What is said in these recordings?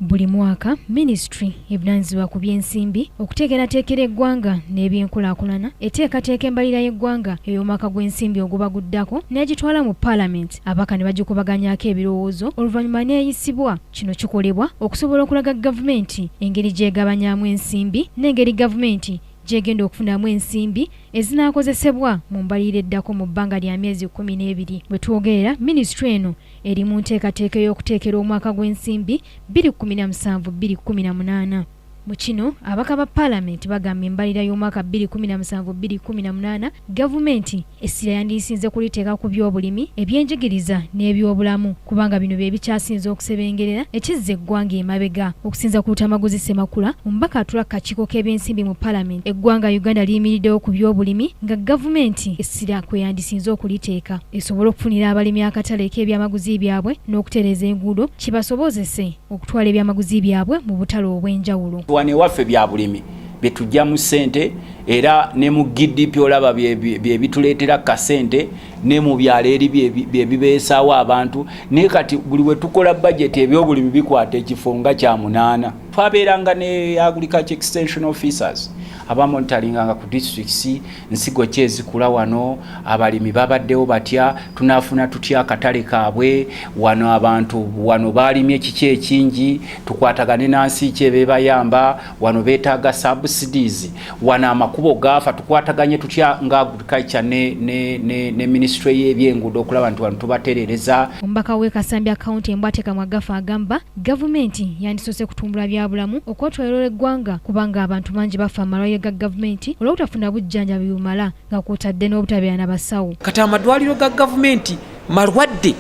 Buli mwaka Ministry evunaanyizibwa ku by'ensimbi okuteekerateekera eggwanga n'ebyenkulaakulana eteekateeka embalirira y'eggwanga ey'omwaka gw'ensimbi ogubaguddako n'egitwala mu Parliament abaka ne bagikubaganyaako ebirowoozo oluvannyuma n'eyisibwa. Kino kikolebwa okusobola okulaga gavumenti engeri gy'egabanyaamu ensimbi n'engeri gavumenti gyegenda okufunamu ensimbi ezinaakozesebwa mu mbalirira eddako mu bbanga lya myezi 12. Bwe twogerera Ministry eno eri mu nteekateeka y'okuteekera omwaka gw'ensimbi 2017-2018. Mu kino abaka ba Parliament bagamba embalirira y'omwaka 2017-2018 gavumenti essira yandisinze kuliteeka ku by'obulimi, ebyenjigiriza n'ebyobulamu kubanga bino bye bikyasinze okusebengerera ekizza eggwanga emabega. Okusinza ku Lutamaguzi Ssemakula, omubaka atula kakiiko k'ebyensimbi mu Parliament, eggwanga Uganda liyimiriddewo ku by'obulimi nga gavumenti essira kwe yandisinze okuliteeka esobole okufunira abalimi akatale k'ebyamaguzi byabwe n'okutereeza enguudo kibasobozese okutwala ebyamaguzi byabwe mu butale obw'enjawulo. Wane waffe bya bulimi betujja mu ssente era ne mu GDP olaba bye bituleetera kasente ne mu byalo eri bye bibeesaawo abantu ne kati buli we tukola budget ebyobulimi bikwata ekifo nga kya 8. Twabeeranga ne agriculture extension officers abamonitoringanga ku districts nsigo kyezikula wano, abalimi babaddewo batya, tunafuna tutya akatale kaabwe wano, abantu wano balimye kiki ekingi, tukwatagane nansi kyebebayamba wano, beetaaga subsidies wano, amakubo gafa tukwataganye tutya nga agriculture ne Ministry y'ebyenguudo okulaba nti wano tubaterereza. Omubaka w'e Kasambya County Mbwate Kamwagafa agamba gavumenti yandisose kutumbula byabulamu okwetwalira eggwanga kubanga abantu bangi bafa amalwaliro ga gavumenti olw'obutafuna bujjanjabi bumala nga kw'otadde n'obutabeera na basawo. Kati amadwaliro ga gavumenti malwadde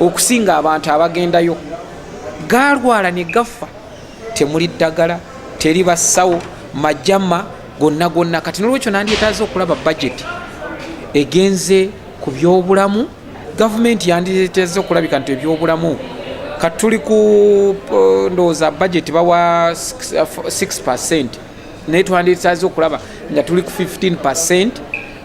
okusinga abantu abagendayo, galwala ne gafa, temuli ddagala, teri basawo, majama gonna. Kati n'olwekyo nandyetaaze okulaba budget egenze ku byobulamu. Gavumenti yandyetaaze okulabika nti ebyobulamu kati tuli ku ndowooza budget bawa 6%, naye twandiyetaaze okulaba nga tuli ku 15%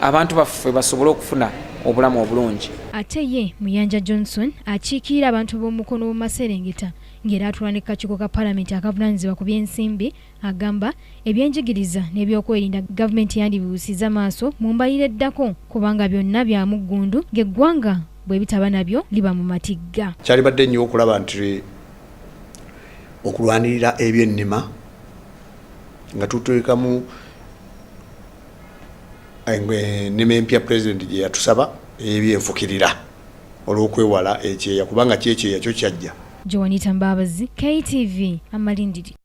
abantu baffe basobole okufuna obulamu obulungi. Ate ye Muyanja Johnson akiikirira abantu b'omukono mu Maserengeta ng'era atwala ne kakiiko ka Parliament akavunaanyizibwa ku by'ensimbi agamba ebyenjigiriza n'ebyokwerinda gavumenti yandibibuusiza maaso mu mbalirira eddako kubanga byonna bya muggundu ng'eggwanga bwe bitaba nabyo liba mu matigga. Kyalibadde nnyo okulaba nti okulwanirira ebyennima nga tuteekamu ennima empya President gye yatusaba ebyenfukirira olw'okwewala ekyeya kubanga kyekyeya kyo kyajja. Joanita Mbabazi, KTV, Amalindiri.